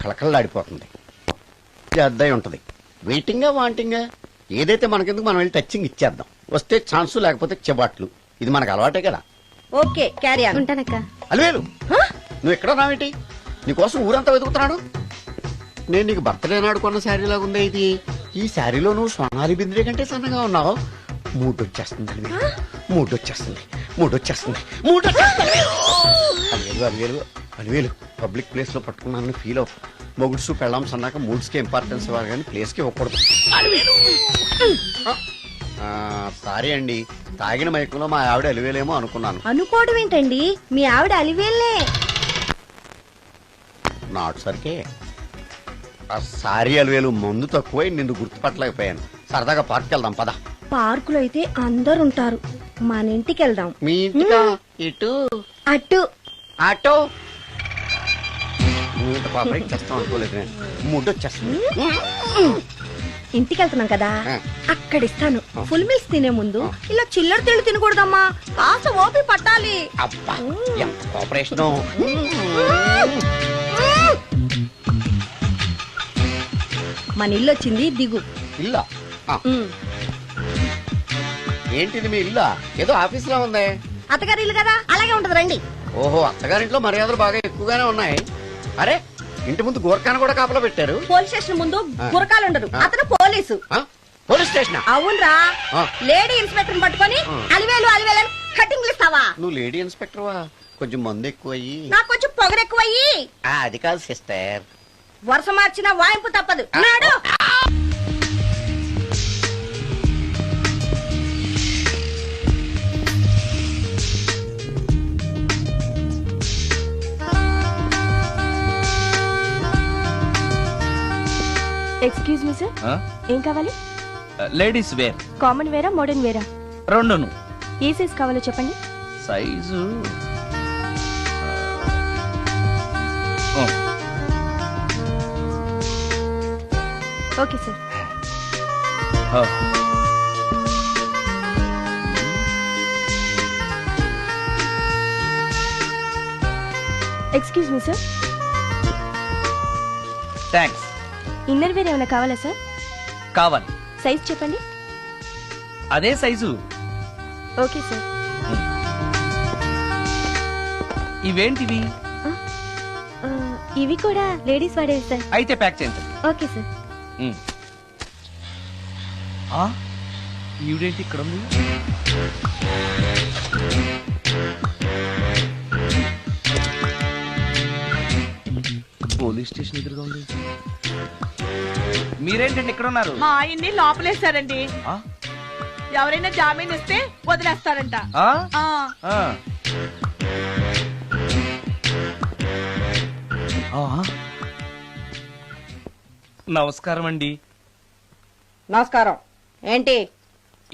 కళకళలాడిపోతుంది. అద్దయి ఉంటది. వెయిటింగా వాంటింగా ఏదైతే మనకెందుకు మనం వెళ్ళి టచ్చింగ్ ఇచ్చేద్దాం. వస్తే ఛాన్సు, లేకపోతే చెబాట్లు. ఇది మనకు అలవాటే కదా. Okay carry on. ఉంటానక్క. అలివేలు, నువ్వు ఎక్కడ రావేంటి? నీకోసం ఊరంతా వెతుకుతున్నాడు. నేను నీకు బర్త్డే నాడు కొన్న శారీ లాగా ఉందే ఇది. ఈ శారీలో నువ్వు సోనాలి బింద్రే కంటే సన్నగా ఉన్నావు. మూడొచ్చేస్తుంది అలివేలు, మూడొచ్చేస్తుంది, మూడొచ్చేస్తుంది, మూడొచ్చేస్తుంది. అలివేలు అలివేలు అలివేలు, పబ్లిక్ ప్లేస్ లో పట్టుకున్నానని ఫీల్ అవు. మొగుడ్సు పెళ్ళాం సన్నాక మూడ్స్ కి ఇంపార్టెన్స్ ఇవ్వాలి కానీ ప్లేస్ కి ఇవ్వకూడదు. సారీ అండి, తాగిన మైకంలో మా ఆవిడ అలివేలేమో అనుకున్నాను. అనుకోవడం ఏంటండి, మీ ఆవిడ అలివేలే. నాట్ సరికే. సారీ అలివేలు, మందు తక్కువై నిన్ను గుర్తుపట్టలేకపోయాను. సరదాగా పార్క్ వెళ్దాం పద. పార్కులో అయితే అందరు ఉంటారు, మన ఇంటికి వెళ్దాం. మీ ఇంటికా? ఇటు అటు ఆటో. నువ్వు ఇంత పాపరేట్ చేస్తాం అనుకోలేదు నేను. మూడొచ్చేస్తుంది. ఇంటికి వెళ్తున్నాం కదా, అక్కడ ఇస్తాను. ఫుల్ మీల్స్ తినే ముందు ఇలా చిల్లర తిళ్ళు తినకూడదమ్మా, కాస్త ఓపి పట్టాలి. అబ్బా ఎంత కోఆపరేషన్. మన ఇల్లు వచ్చింది, దిగు. ఇల్లా? ఏంటిది మీ ఇల్లా? ఏదో ఆఫీస్ లో ఉంది. అత్తగారి ఇల్లు కదా, అలాగే ఉంటది, రండి. ఓహో, అత్తగారింట్లో మర్యాదలు బాగా ఎక్కువగానే ఉన్నాయి. అరే, ఇంటి ముందు గోర్ఖాను కూడా కాపలా పెట్టారు. పోలీస్ స్టేషన్ ముందు గురకాలు ఉండరు, అతను పోలీసు. Police station? అవునరా. లేడీ ఇన్స్పెక్టర్ పట్టుకొని అలివేలు అలివేలు కటింగ్లు ఇస్తావా? నువ్వు లేడీ ఇన్స్పెక్టర్ వా? కొంచెం మందు ఎక్కువయ్యి. నాకు కొంచెం పొగరు ఎక్కువయ్యి. అది కాదు సిస్టర్, వరుస మార్చిన వాయింపు తప్పదు. నాడు ఎక్స్క్యూజ్ మీ సార్, ఏం కావాలి? Ladies wear. కామన్ వేరా, మోడర్న్ వేరా? రెండును. ఏ సైజ్ కావాలో చెప్పండి. Size okay sir. Excuse me sir, thanks. Inner wear ఏమైనా కావాలా సార్? కావాలి. సైజ్ చెప్పండి. అదే సైజు. Okay sir. ఇవేంటివి? ఇవి కూడా లేడీస్ వాడేవి సార్. అయితే ప్యాక్ చేయండి. Okay sir. ఈవిడేంటి ఇక్కడ ఉంది? పోలీస్ స్టేషన్ ఎదురుగా ఉంది. మీరేంటండి ఇక్కడ ఉన్నారు? మా ఆయన్ని లోపలేశారండి. ఎవరైనా జామీన్ ఇస్తే వదిలేస్తారంట. నమస్కారం అండి. నమస్కారం. ఏంటి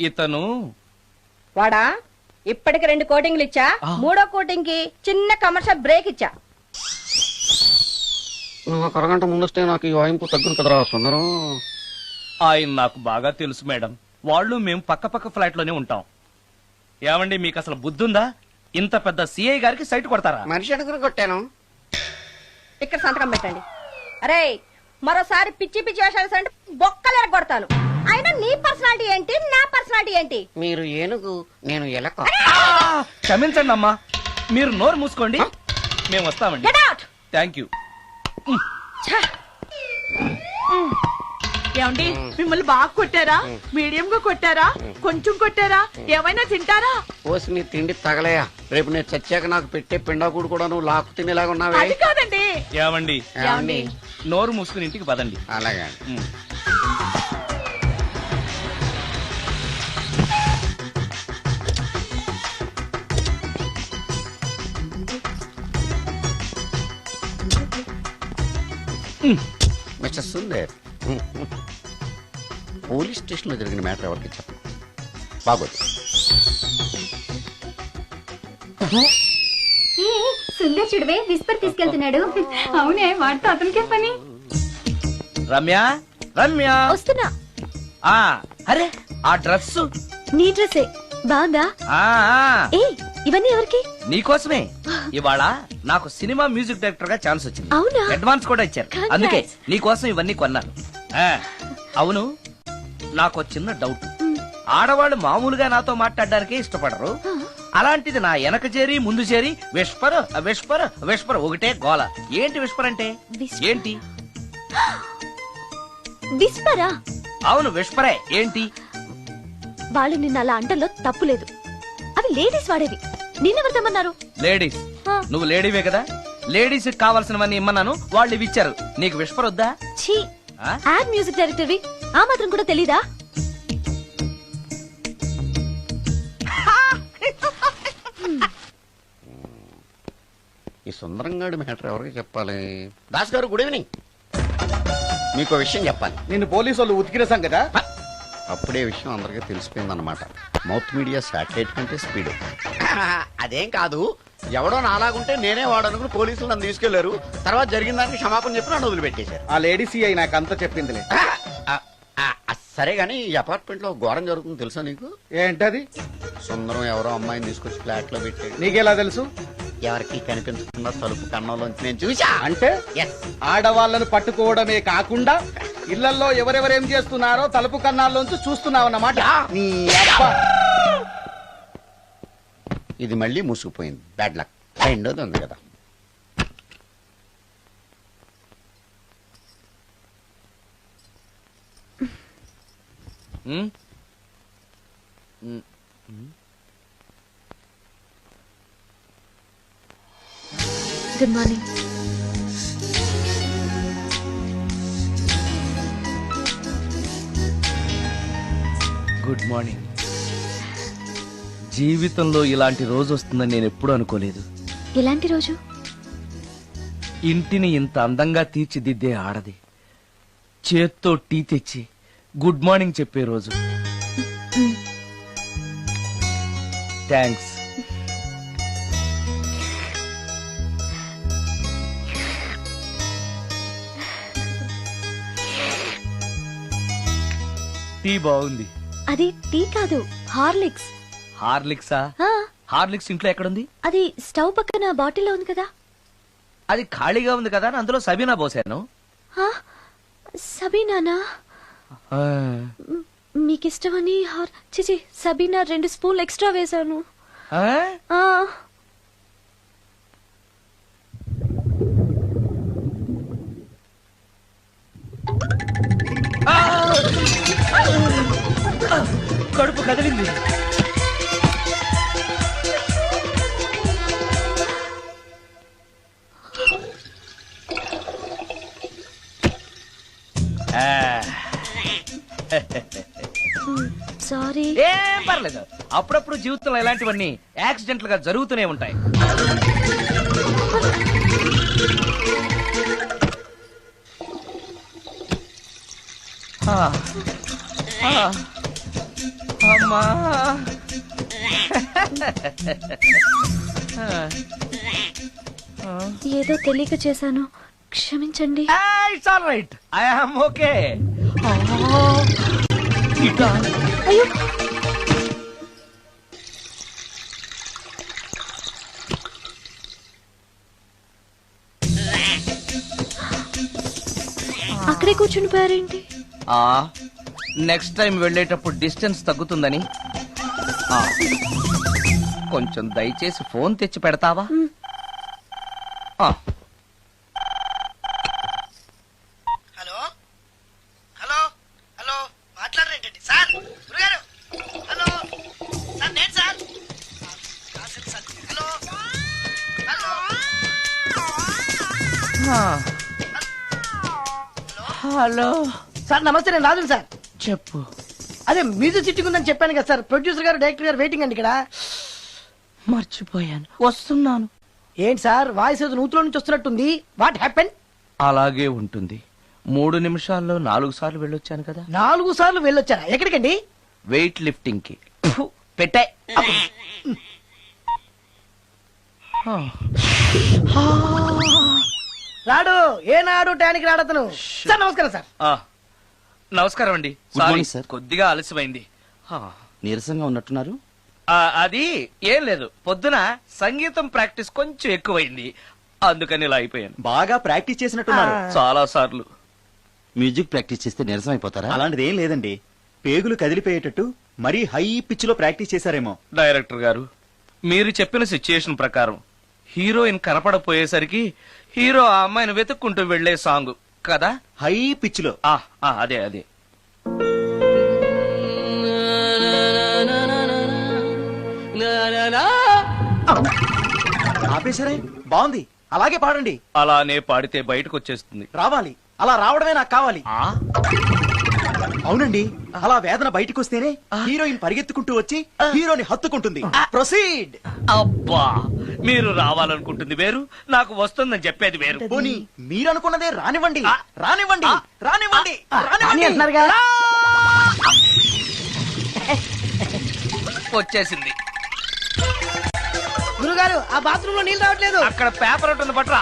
ఇతను? వాడా? ఇప్పటికి 2 కోటింగ్లు ఇచ్చా, 3వ కోటింగ్ కి చిన్న కమర్షియల్ బ్రేక్ ఇచ్చా. నువ్వు ఒక అరగంట ముందొస్తే నాకు ఈ వాయింపు తగ్గును కదరా సుందరం. ఆయన నాకు బాగా తెలుసు మేడం. వాళ్ళు మేము పక్క పక్క ఫ్లాట్ లోనే ఉంటాం. ఏమండి, మీకు అసలు బుద్ధుందా? ఇంత పెద్ద సిఐ గారికి సైట్ కొడతారా? మనిషి అడుగురు కొట్టాను. ఇక్కడ సంతకం పెట్టండి. అరే, మరోసారి పిచ్చి పిచ్చి వేషాలు అంటే బొక్కలు ఎరగొడతాను. అయినా నీ పర్సనాలిటీ ఏంటి, నా పర్సనాలిటీ ఏంటి? మీరు ఏనుగు, నేను ఎలక. క్షమించండి అమ్మా, మీరు నోరు మూసుకోండి. మేము వస్తామండి. Thank you. ఏమండి, మిమ్మల్ని బాగా కొట్టారా, మీడియం గా కొట్టారా, కొంచెం కొట్టారా, ఏమైనా తింటారా? పోసి నీ తిండి తగలయా. రేపు నేను చచ్చాక నాకు పెట్టే పిండాకుడు కూడా నువ్వు లాక్కు తినేలాగా ఉన్నావే. అది కాదండి. ఏమండి, నోరు మూసుకుని ఇంటికి పదండి. అలాగే. మిస్టర్ సుందర్, పోలీస్ స్టేషన్ లో జరిగిన మ్యాటర్ ఎవరికి చెప్పండి. బాగోదు. సుందర్ చూడవే, విస్పర్ తీసుకెళ్తున్నాడు. అవునే, వాడితో అతనికే పని. రమ్య, రమ్య వస్తున్నా. అరే, ఆ డ్రెస్ నీ డ్రెస్సే బాగుందా? ఆ ఏ ఇవన్నీ ఎవరికి? నీకోసమే. ఇవాళ నాకు సినిమా మ్యూజిక్ డైరెక్టర్ గా ఛాన్స్ వచ్చింది. అవునా? అడ్వాన్స్ కూడా ఇచ్చారు. Congrats. అందుకే నీకోసం ఇవన్నీ కొన్నాను. అవును, నాకు చిన్న డౌట్. ఆడవాళ్ళు మామూలుగా నాతో మాట్లాడడానికే ఇష్టపడరు. అలాంటిది నా వెనక చేరి ముందు చేరి విస్పర్ విస్పర్ విస్పర్ ఒకటే గోల. ఏంటి విస్పర్ అంటే? Whisper. ఏంటి? విస్పరా? అవును, విస్పరే. ఏంటి? వాళ్ళు నిన్న అలా అంటల్లో తప్పులేదు. అవి లేడీస్ వాడేవి. నిన్నెవరు తెమ్మన్నారు? లేడీస్. ఆ. నువ్వు లేడీవే కదా. లేడీస్ కావాల్సినవన్నీ ఇమ్మన్నాను, వాళ్ళు ఇవి ఇచ్చారు. నీకు విస్పర్ వద్దా? ఛీ, ఆ? యాడ్ మ్యూజిక్ డైరెక్టర్వి ఆ మాత్రం కూడా తెలీదా? ఈ సుందరంగాడి మ్యాటర్ ఎవరికి చెప్పాలి? దాస్ గారు గుడ్ ఈవినింగ్. మీకు విషయం చెప్పాలి. నిన్ను పోలీసు వాళ్ళు ఉతికిరేసాం కదా. అప్పుడే విషయం అందరికీ తెలిసిపోయిందన్నమాట. మౌత్ మీడియా శాటిలైట్ కంటే స్పీడ్. అదేం కాదు, ఎవడో నాలాగుంటే నేనే వాడనుకుని పోలీసులు నన్ను తీసుకెళ్లారు. తర్వాత జరిగిన దానికి క్షమాపణ చెప్పి నన్ను వదిలిపెట్టేశారు. ఆ లేడీ సిఐ నాకు అంతా చెప్పిందిలే. సరే గానీ ఈ అపార్ట్మెంట్ లో ఘోరం జరుగుతుంది తెలుసా నీకు? ఏంటది? సుందరం ఎవరో అమ్మాయిని తీసుకొచ్చి ఫ్లాట్ లో పెట్టాడు. నీకెలా తెలుసు? ఎవరికి కనిపించకుండా తలుపు కన్నంలోంచి నేను చూసా. అంటే Yes. ఆడవాళ్ళను పట్టుకోవడమే కాకుండా ఇళ్లలో ఎవరెవరేం చేస్తున్నారో తలుపు కన్నాల్లోంచి చూస్తున్నావన్నమాట. నీ అబ్బా. ఇది మళ్ళీ మూసుకుపోయింది. Bad luck. రెండోది ఉంది కదా. Um? Good morning. Good morning. జీవితంలో ఇలాంటి రోజు వస్తుందని నేను ఎప్పుడూ అనుకోలేదు. ఎలాంటి రోజు? ఇంటిని ఇంత అందంగా తీర్చిదిద్దే ఆడది చేత్తో టీ తెచ్చి గుడ్ మార్నింగ్ చెప్పే రోజు. థ్యాంక్స్. టీ బాగుంది. అది టీ కాదు, హార్లిక్స్. హార్లిక్సా? ఆ, హార్లిక్స్ ఇంట్లో ఎక్కడుంది? అది స్టవ్ పక్కన బాటిల్లో ఉంది కదా. అది ఖాళీగా ఉంది కదా అని అందులో సబీనా పోసాను. ఆ, సబీనానా? మీకిష్టమని చిచి సబీనా 2 స్పూన్లు ఎక్స్ట్రా వేశాను. ఆ? ఆ, కడుపు కదిలింది. సారీ. ఏం పర్లేదు. అప్పుడప్పుడు జీవితంలో ఇలాంటివన్నీ యాక్సిడెంట్లు గా జరుగుతూనే ఉంటాయి. ఆ. ఆ. అమ్మా. ఏదో తెలియక చేశాను, క్షమించండి. It's all right. I am okay. అయ్యో, అక్కడే కూర్చుని పోయారేంటి? నెక్స్ట్ టైం వెళ్ళేటప్పుడు డిస్టెన్స్ తగ్గుతుందని. ఆ, కొంచెం దయచేసి ఫోన్ తెచ్చి పెడతావా? ఆ. హలో హలో హలో మాట్లాడరేంటండి సార్? గురుగారు హలో సార్, నేను sir. Hello hello hello sir namaste, నేను రాజుని సార్. చెప్పు. అదే మ్యూజిక్ సిట్టింగ్ ఉందని చెప్పాను కదా సార్. ప్రొడ్యూసర్ గారు డైరెక్టర్ గారు వెయిటింగ్ అండి ఇక్కడ. మర్చిపోయాను, వస్తున్నాను. ఏంటి సార్ వాయిస్ ఏదో నూతులో నుంచి వస్తున్నట్టుంది? What happen? అలాగే ఉంటుంది. 3 నిమిషాల్లో 4 సార్లు వెళ్ళొచ్చాను కదా. 4 సార్లు వెళ్ళొచ్చారా? ఎక్కడికండి? వెయిట్ లిఫ్టింగ్ కి. పెట్టే. రాడు ఏనాడు టానికి రాడతను. సార్ నమస్కారం సార్. నమస్కారం అండి. Good morning, sorry, sir. కొద్దిగా ఆలస్యమైంది. నీరసంగా ఉన్నట్టున్నారు. అది ఏం లేదు, పొద్దున సంగీతం ప్రాక్టీస్ కొంచెం ఎక్కువైంది, అందుకని ఇలా అయిపోయాను. బాగా ప్రాక్టీస్ చేసినట్టున్నారు. చాలా సార్లు. మ్యూజిక్ ప్రాక్టీస్ చేస్తే నీరసం అయిపోతారా? అలాంటిది ఏం లేదండి, పేగులు కదిలిపోయేటట్టు మరీ హై పిచ్ లో ప్రాక్టీస్ చేశారేమో. డైరెక్టర్ గారు, మీరు చెప్పిన సిచ్యుయేషన్ ప్రకారం హీరోయిన్ కనపడపోయేసరికి హీరో ఆ అమ్మాయిని వెతుక్కుంటూ వెళ్లే సాంగ్ కదా? హై పిచ్ లో. అదే అదే. ఆపేశారే, బాగుంది, అలాగే పాడండి. అలానే పాడితే బయటకు వచ్చేస్తుంది. రావాలి, అలా రావడమే నాకు కావాలి. అవునండి, అలా వేదన బయటకు వస్తేనే హీరోయిన్ పరిగెత్తుకుంటూ వచ్చి హీరోని హత్తుకుంటుంది. ప్రొసీడ్. అబ్బా, మీరు రావాలనుకుంటుంది వేరు, నాకు వస్తుందని చెప్పేది వేరు. పోనీ మీరు అనుకున్నదే రానివ్వండి, రానివ్వండి, రానివ్వండి, అని రానివ్వండి. అంటున్నారుగా. వచ్చేసింది. గురుగారు ఆ బాత్రూమ్ లో నీళ్ళు రావట్లేదు. అక్కడ పేపర్ ఉంటుంది, పట్రా.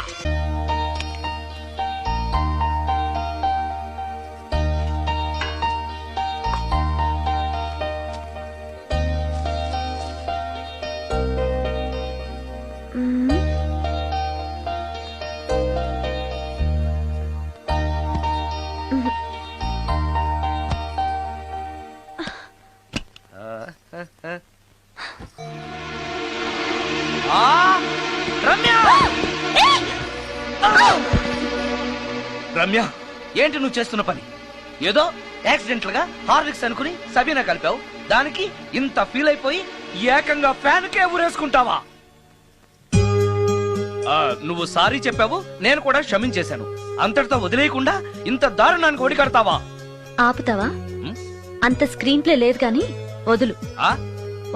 రమ్య, రమ్య, ఏంటి నువ్వు చేస్తున్న పని? ఏదో యాక్సిడెంటల్ గా హార్లిక్స్ అనుకుని సబీనా కలిపావు, దానికి ఇంత ఫీల్ అయిపోయి ఏకంగా ఫ్యాన్ కే ఊరేసుకుంటావా? నువ్వు సారీ చెప్పావు, నేను కూడా క్షమించేశాను. అంతటితో వదిలేయకుండా ఇంత దారుణానికి ఒడి కడతావా? ఆపుతావా? అంత స్క్రీన్ ప్లే లేదు కానీ వదులు. ఆ?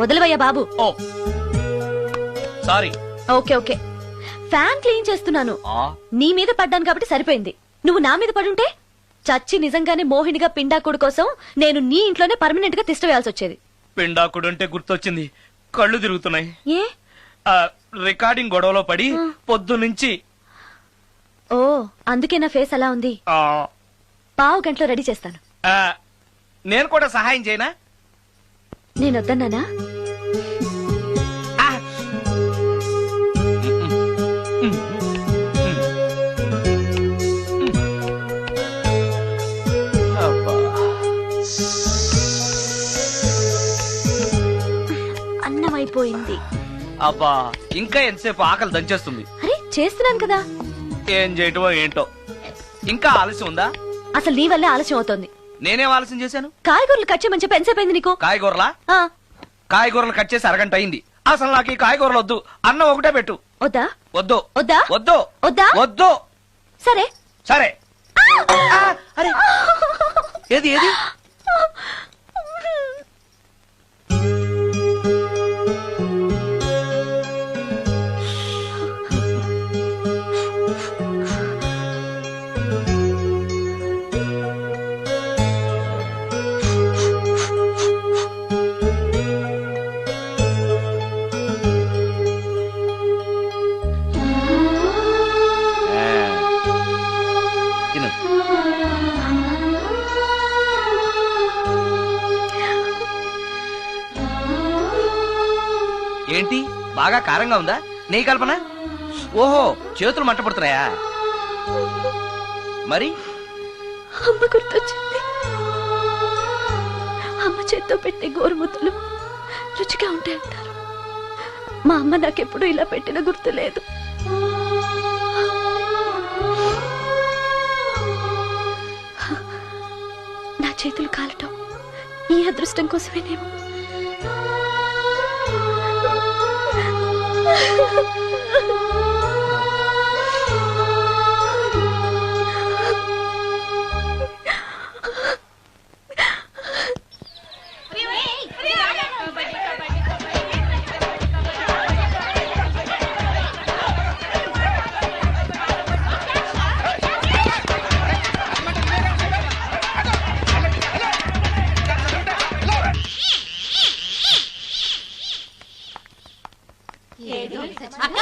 వదలవయ్యా బాబు. ఓ sorry. Okay okay, fan clean చేస్తున్నాను. నీ మీద పడ్డాను కాబట్టి సరిపోయింది. నువ్వు నా మీద పడుంటే చచ్చి నిజంగానే మోహినిగా పిండాకుడు కోసం నేను నీ ఇంట్లోనే పర్మనెంట్ గా తిష్టవేయాల్సి వచ్చేది. పిండాకుడు అంటే గుర్తొచ్చింది, కళ్ళు తిరుగుతున్నాయి. ఏ? రికార్డింగ్ గొడవలో పడి పొద్దు నుంచి. ఓ, అందుకే నా ఫేస్ అలా ఉంది. పావు గంటలో రెడీ చేస్తాను. నేను కూడా సహాయం చేయనా? నేను వద్దన్నానా? అన్నం అయిపోయింది. అబ్బా, ఇంకా ఎంతసేపు ఆకలి దంచేస్తుంది. అరే చేస్తున్నాను కదా. ఏం చేయటమో ఏంటో, ఇంకా ఆలస్యం ఉందా? అసలు నీ వల్లే ఆలస్యం అవుతోంది. నేనేం ఆలస్యం చేశాను? కాయగూరలు కట్ చేయమని చెప్పి ఎంతసేపు అయింది నీకు? కాయగూరలా? కాయగూరలు కట్ చేసి అరగంట అయింది. అసలు నాకు ఈ కాయగూరలు వద్దు, అన్నం ఒకటే పెట్టు. వద్దా? వద్దు వద్దా? వద్దు వద్దా? వద్దు. సరే సరే. అరే, ఏది ఏది? ఏంటి, బాగా కారంగా ఉందా? నెయ్యి కల్పన? ఓహో, చేతులు మంట పడుతున్నాయా? మరి అమ్మ గుర్తొచ్చింది. అమ్మ చేత్తో పెట్టే గోరుముద్దలు రుచిగా ఉంటాయంటారు. మా అమ్మ నాకెప్పుడు ఇలా పెట్టిన గుర్తు లేదు. నా చేతులు కాలటం ఈ అదృష్టం కోసమేనేమో. అక్క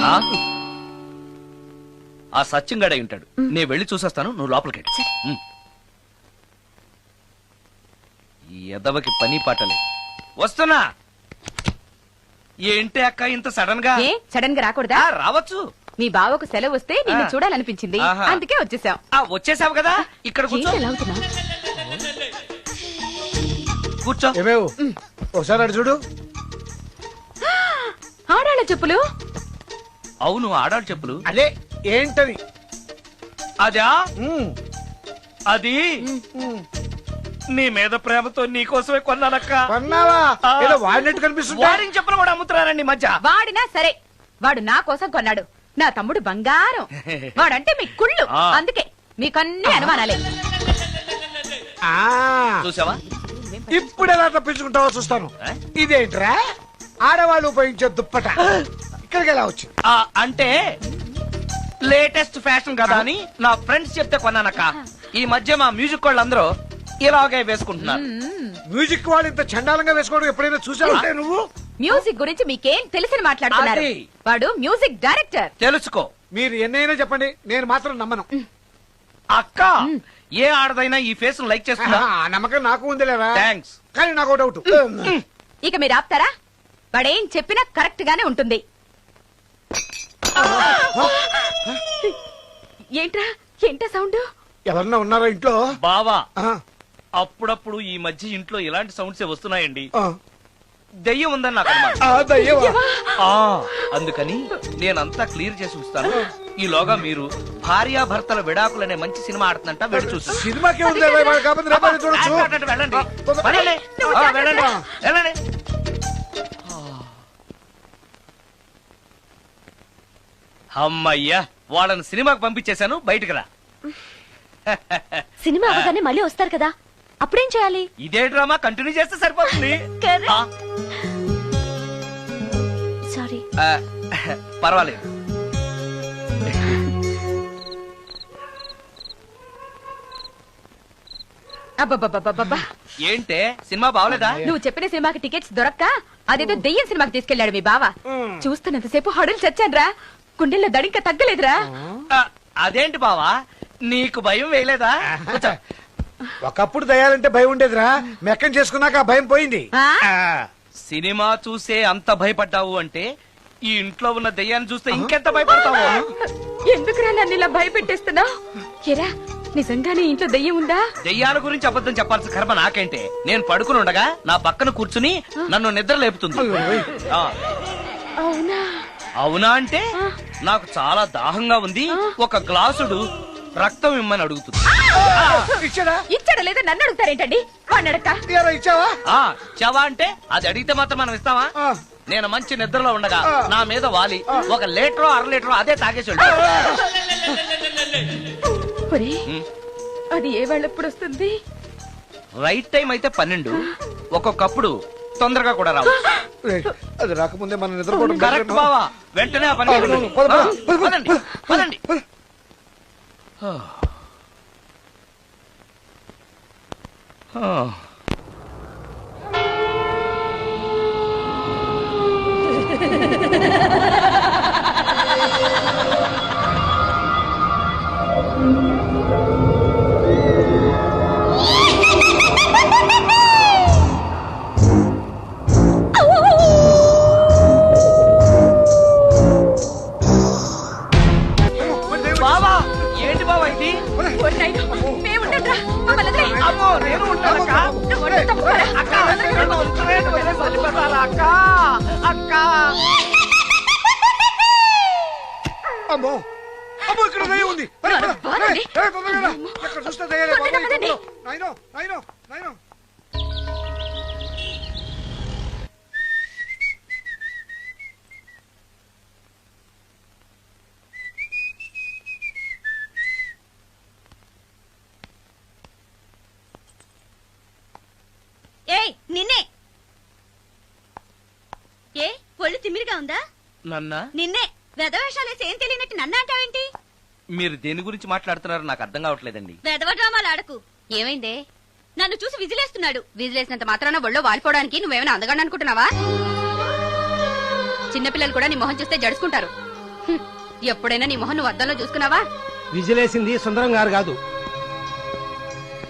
ఆ? ఆ సత్యంగాడై ఉంటాడు. నేను వెళ్ళి చూసొస్తాను, నువ్వు లోపలికి వెళ్ళు. ఈ ఎదవకి పని పాటలే. వస్తున్నా. ఏంటి అక్క ఇంత సడన్ గా? ఏ సడన్ గా రాకూడదా? రావచ్చు. మీ బావకు సెలవు వస్తే నిన్ను ఆ. చూడాలనిపించింది, ఆహా. అందుకే వచ్చేసాం. వచ్చేసావు కదా, ఇక్కడ కూర్చో. ఏంటి ఎలా అవుతున్నావ్? కూర్చో. ఏమేవు ఒకసారి అటు చూడు. ఆడాళ్ళ చెప్పులు. అవును, ఆడాడు చెప్పులు. అదే ఏంటది? అదా ఉమ్, అది నీ మీద ప్రేమతో నీకోసమే కొన్నానక్క. కొన్నావా? ఆ. ఏదో వాడినట్టు కనిపిస్తుంటా. వాడిని చెప్పులు కూడా అమ్ముతున్నారండి ఈ మధ్య. వాడినా సరే, వాడు నా కోసం కొన్నాడు. నా తమ్ముడు బంగారం. వాడంటే మీ కుళ్ళు, ఆ. అందుకే మీకన్నీ అనుమానాలే. ఆ, చూసావా? ఇప్పుడు ఎలా తప్పించుకుంటావో చూస్తాను. ఏ? ఇదేంట్రా ఆడవాళ్ళు ఉపయోగించే దుప్పట ఇక్కడికి ఎలా వచ్చింది? అంటే లేటెస్ట్ ఫ్యాషన్ కదా అని నా ఫ్రెండ్స్ చెప్తే కొన్నానక్క. ఈ మధ్య మా మ్యూజిక్ వాళ్ళందరూ ఇలాగే వేసుకుంటున్నారు. మ్యూజిక్ వాళ్ళు ఇంత చండాలంగా వేసుకోవడం ఎప్పుడైనా చూసావా నువ్వు? మ్యూజిక్ గురించి మీకేం తెలిసిన మాట్లాడుతున్నారు? అది. వాడు మ్యూజిక్ డైరెక్టర్. తెలుసుకో మీరు ఎన్నైనా చెప్పండి, నేను మాత్రం నమ్మను. అక్క. ఏ ఆడదైనా ఈ ఫేస్ లైక్ చేస్తుందా? ఆ నమ్మకం నాకు ఉంది లేరా? థ్యాంక్స్. కానీ నాకు డౌట్. ఇక మీరు ఆపుతారా? వాడేం చెప్పినా కరెక్ట్ గానే ఉంటుంది. ఏంట్రా ఏంటా సౌండ్? ఎవరన్నా ఉన్నారా ఇంట్లో? బావా, ఆ, అప్పుడప్పుడు ఈ మధ్య ఇంట్లో ఇలాంటి సౌండ్సే వస్తున్నాయండి. ఆ. దెయ్యం ఉందని నాకు అనుమానం. ఆ, దయ్యమా? అందుకని నేనంతా క్లియర్ చేసి ఉంచుతాను. ఈలోగా మీరు భార్యాభర్తల విడాకులనే మంచి సినిమా ఆడుతుందంట, వెళ్ళి చూసి సినిమాకి ఉంది కాకపోతే రేపటి చూడొచ్చు. వెళ్ళండి. వెళ్ళండి. నువ్వు జాగ్రత్త. వెళ్ళండి. వెళ్ళండి. అమ్మయ్యా, వాళ్ళని సినిమాకి పంపించేశాను, బయటికి రా. సినిమా అవగానే మళ్ళీ వస్తారు కదా, అప్పుడేం చేయాలి? ఇదే డ్రామా కంటిన్యూ చేస్తే సరిపోతుంది. ఆ, సారీ. ఆ, పర్వాలేదు. అబ్బబ్బబ్బబ్బబ్బా. ఏంటే సినిమా బావలేదా? నువ్వు చెప్పిన సినిమాకి టికెట్స్ దొరక్క అదేదో దెయ్యం సినిమాకి తీసుకెళ్లాడు మీ బావ. చూస్తున్నంతసేపు హడులు చచ్చాన్రా, గుండెల్లో దడింక తగ్గలేదురా. ఆ, అదేంటి బావా, నీకు భయం వేయలేదా? కూర్చో. ఒకప్పుడు దయాలంటే భయం ఉండేదిరా, మెక్కం చేసుకున్నాక ఆ భయం పోయింది. ఆ? ఆ, సినిమా చూసే అంత భయపడ్డావు అంటే ఈ ఇంట్లో ఉన్న దెయ్యాన్ని చూస్తే ఇంకెంత భయపడతావు? ఎందుకురా నన్ను ఇలా భయపెట్టేస్తున్నావు? ఎరా నిజంగానే ఇంట్లో దెయ్యం ఉందా? దెయ్యాల గురించి అబద్ధం చెప్పాల్సిన కర్మ నాకేంటే? నేను పడుకుని ఉండగా నా పక్కన కూర్చుని నన్ను నిద్ర లేపుతుంది. ఆ, అవునా? అవునా అంటే నాకు చాలా దాహంగా ఉంది, ఒక గ్లాసుడు రక్తం ఇమ్మని అడుగుతుంది. ఇచ్చాడా? ఇచ్చాడా లేదా నన్ను అడుగుతారేంటండి? వాడిని అడక్క. ఇయ్యారా, ఇచ్చావా? చవా అంటే అది అడిగితే మాత్రం మనం ఇస్తావా? ఆ. నేను మంచి నిద్రలో ఉండగా నా మీద వాలి ఒక లీటరో 1/2 లీటరో అదే తాగేసి వెళ్ళాడు. ఒరేయ్, అది ఏ వాళ్ళెప్పుడు వస్తుంది? రైట్ టైం అయితే 12, ఒక్కొక్కప్పుడు తొందరగా కూడా రావు. రేయ్, అది రాకముందే మనం నిద్రపోవడం కరెక్ట్ better. బావా, వెంటనే ఆ పని చేయండి. పద, పద, ఆ, పద, పద, పదండి, పదండి. బావా, ఏంటి బావా ఇది? ఓరి నాయనా, మేముండండ్రా, మమ్మల్ని వదిలేయ్. అమ్మో, నేను ఉంటానక్క. నువ్వు ఉండు, తప్పుకోరా. అక్క, నన్ను వదిలిపెట్టండి, వదిలేసి వెళ్ళిపోతారా అక్క? అక్క. అమ్మో, అమ్మో, ఇక్కడ దయ్యం ఉంది. రేయ్, పద, బాగుంది. రేయ్, రేయ్, తొందరగా రా. ఎక్కడ చూస్తే దయ్యాలే బాబోయ్, తొందరగా పదండి. తొందరగా. నాయనో, నాయనో, నాయనో. ఏయ్ నిన్నే. ఏ ఒళ్ళు తిమ్మిరిగా ఉందా? నన్నా, నిన్నే. వెధవేషాలేసి ఏం తెలియనట్టు నన్ను అంటావేంటి? మీరు దేని గురించి మాట్లాడుతున్నారో నాకు అర్థం కావట్లేదండి. వెధవ డ్రామాలు ఆడకు. ఏమైందే? నన్ను చూసి విజిలేస్తున్నాడు. విజిలేసినంత మాత్రాన ఒళ్ళో వాలిపోవడానికి నువ్వేమైనా అందగాడు అనుకుంటున్నావా? చిన్నపిల్లలు కూడా నీ మొహం చూస్తే జడుచుకుంటారు. ఎప్పుడైనా నీ మొహన్ నువ్వు అద్దంలో చూసుకున్నావా? విజిలేసింది సుందరం గారు కాదు,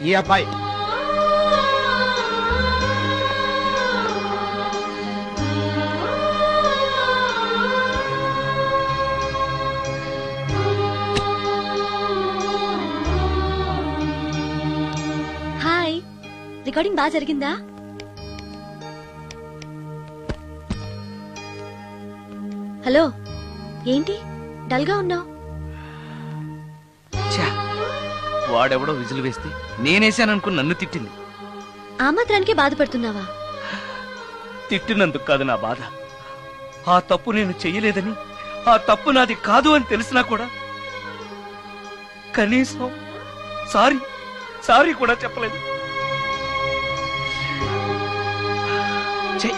ఈ అబ్బాయి. హాయ్, రికార్డింగ్ బాగా జరిగిందా? హలో, ఏంటి డల్ గా ఉన్నావు? ఛా, వాడెవడో విజిల్ వేస్తే నేనేసాననుకుని నన్ను తిట్టింది. ఆ మాత్రానికి బాధపడుతున్నావా? తిట్టినందుకు కాదు నా బాధ. ఆ తప్పు నేను చెయ్యలేదని, ఆ తప్పు నాది కాదు అని తెలిసినా కూడా కనీసం సారీ సారీ కూడా చెప్పలేదు. ఛీ,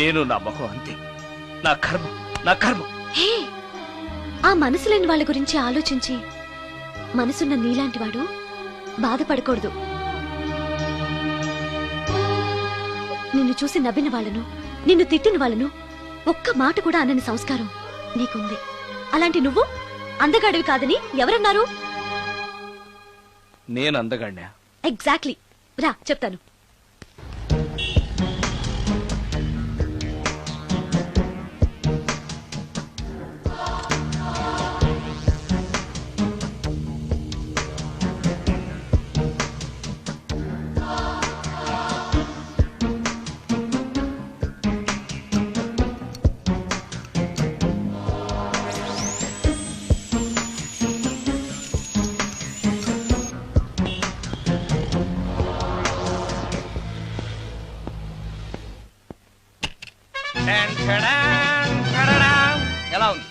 నేను నా మొహం అంతే. నా కర్మ, నా కర్మ. హే, ఆ మనసు లేని వాళ్ళ గురించి ఆలోచించి మనసున్న నీలాంటి వాడు బాధపడకూడదు. నిన్ను చూసి నవ్విన వాళ్ళను, నిన్ను తిట్టిన వాళ్ళను ఒక్క మాట కూడా అనని సంస్కారం నీకుంది. అలాంటి నువ్వు అందగాడివి కాదని ఎవరన్నారు? నేను అందగాడినా? ఎగ్జాక్ట్లీ. రా చెప్తాను. ఎలా ఉంది?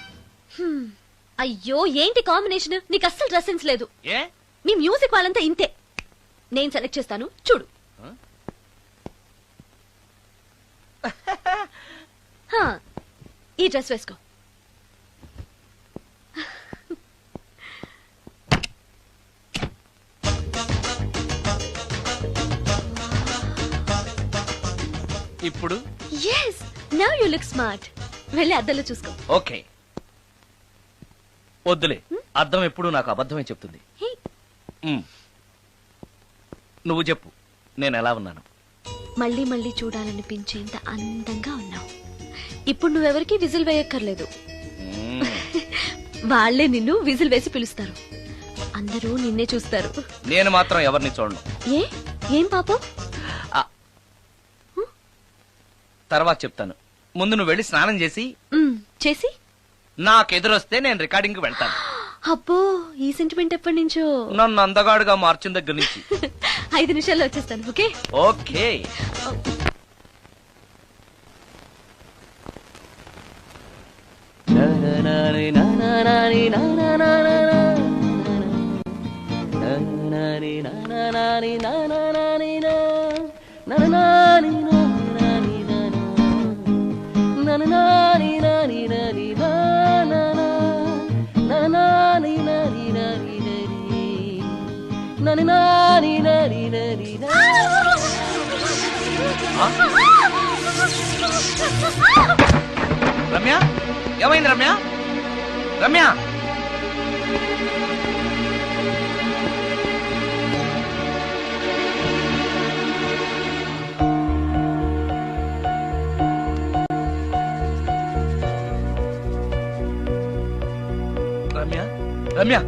అయ్యో, ఏంటి కాంబినేషన్? నీకు అస్సలు డ్రెస్ సెన్స్ లేదు. ఏ? మీ మ్యూజిక్ వాళ్ళంతా ఇంతే. నేను సెలెక్ట్ చేస్తాను, చూడు. హా, ఈ డ్రెస్ వేసుకో. ఇప్పుడు yes, now you look smart. వెళ్ళి అద్దంలో చూసుకో. ఓకే. వద్దులే, అర్థం ఎప్పుడు నాకు అబద్ధమే చెప్తుంది. హే, నువ్వు చెప్పు, నేను ఎలా ఉన్నాను? మళ్ళీ మళ్ళీ చూడాలనిపించేంత అందంగా ఉన్నావు. ఇప్పుడు నువ్వెవరికి విజిల్ వేయక్కర్లేదు. వాళ్లే నిన్ను విజిల్ వేసి పిలుస్తారు. అందరూ నిన్నే చూస్తారు. నేను మాత్రం ఎవరిని చూడను. ఏం పాపం? తర్వాత చెప్తాను. ముందు నువ్వు వెళ్ళి స్నానం చేసి చేసి నాకెదురొస్తే నేను రికార్డింగ్ కి వెళ్తాను. అబ్బో, ఈ సెంటిమెంట్ ఎప్పటి నుంచో? నన్ను అందగాడుగా మార్చిన దగ్గర నుంచి. 5 నిమిషాల్లో వచ్చేస్తాను. Okay okay. రమ్య, ఏమైంది రమ్య? రమ్య, రమ్య, రమ్య,